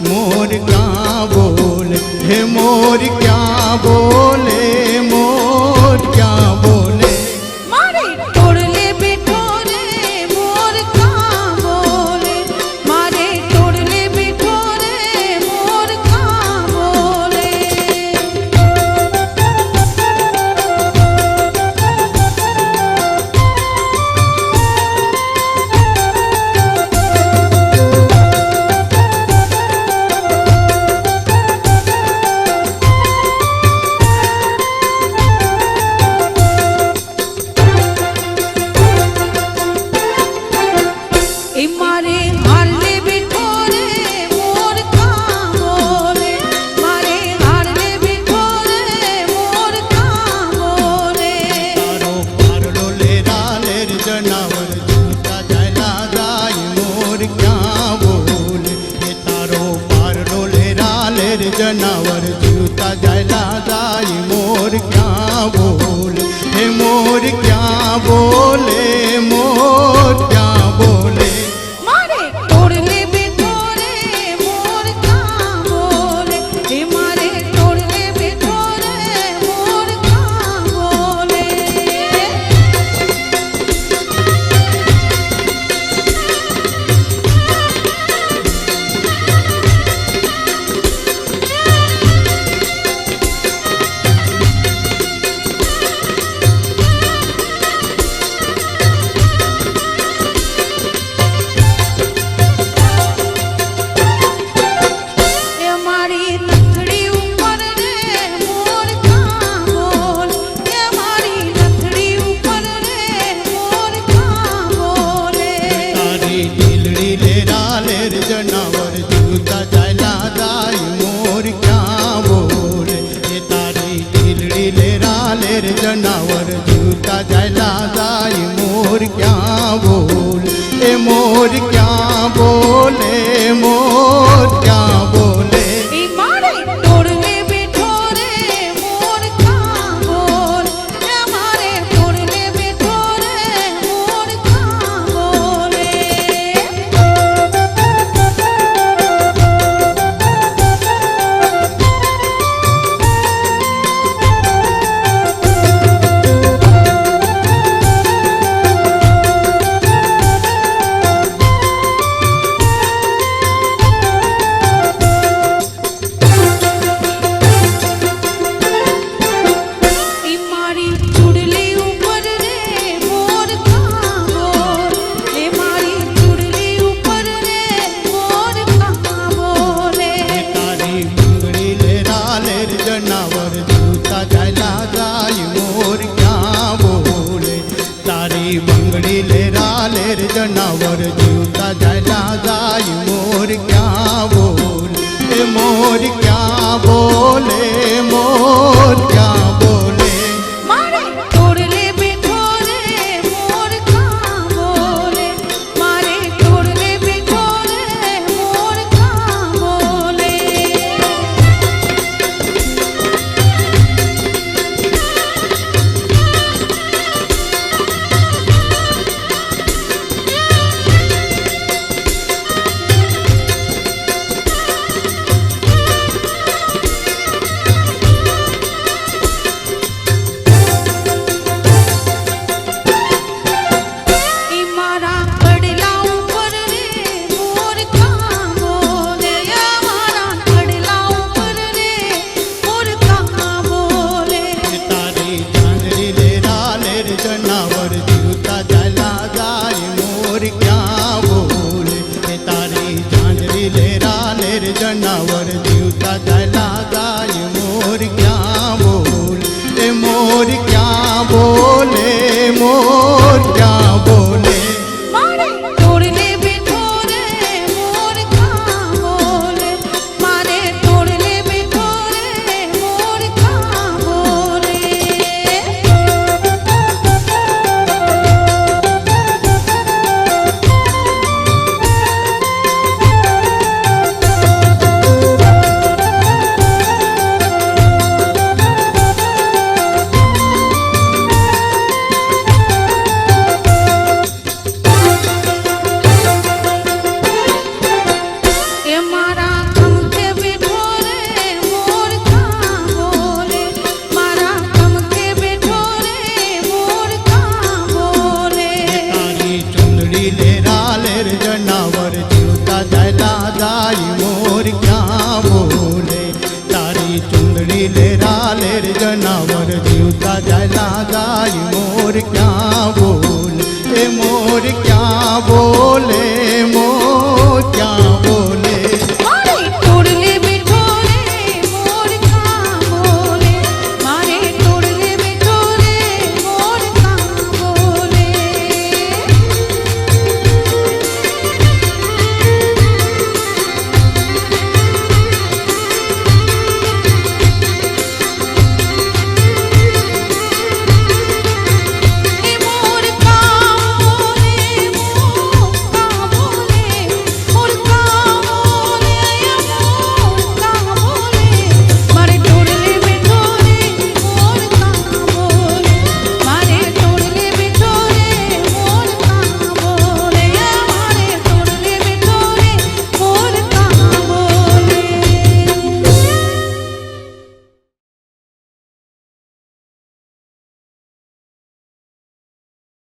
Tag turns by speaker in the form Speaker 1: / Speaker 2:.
Speaker 1: मोर क्या बोले हे मोर क्या बोले मोर क्या बोले
Speaker 2: मारे तोड़ले बिठोरे मोर का बोले मारे तोड़ले बिठोरे मोर का बोले मारे हारले बिठोरे मोर का बोले मारे हारले बिठोरे मोर का बोले
Speaker 1: तारो पारलो लेरा लेर जनावर जूता जला जाय मोर क्या बोले हे तारो पारलो लेरा लेर जनावर जूता जला जाय मोर क्या बोले हे मोर क्या बोले मोर क्या बोले
Speaker 2: मारे तोड़ले बिठोरे मोर का बोले हे मारे तोड़ले बिठोरे मोर का बोले
Speaker 1: जनावर जूता जला जाय मोर क्या बोले हे तारी दिलड़ी लेरा लेर जनावर जूता जला जाय मोर क्या बोले हे मोर क्या बोले मोर क्या बोले
Speaker 2: मारे तोड़ले बिठोरे मोर का बोले मारे तोड़ले बिठोरे मोर का बोले मारी चुड़ली ऊपर रे मोर का बोले मारी चुड़ली ऊपर रे मोर का बोले
Speaker 1: तारी मंगड़ी लेरा लेर जनावर जूता जला जाय मोर क्या बोले तारी मंगड़ी लेरा लेर जनावर जूता जला जाय मोर क्या बोले मोर क्या बोले मोर क्या बोले
Speaker 2: मारे तोड़ले बिठोरे मोर का बोले मारे तोड़ले बिठोरे मोर का बोले
Speaker 1: જનાવર જીવતા ચાલ્યા જાય મોર ક્યાં બોલે એ મોર ક્યાં બોલે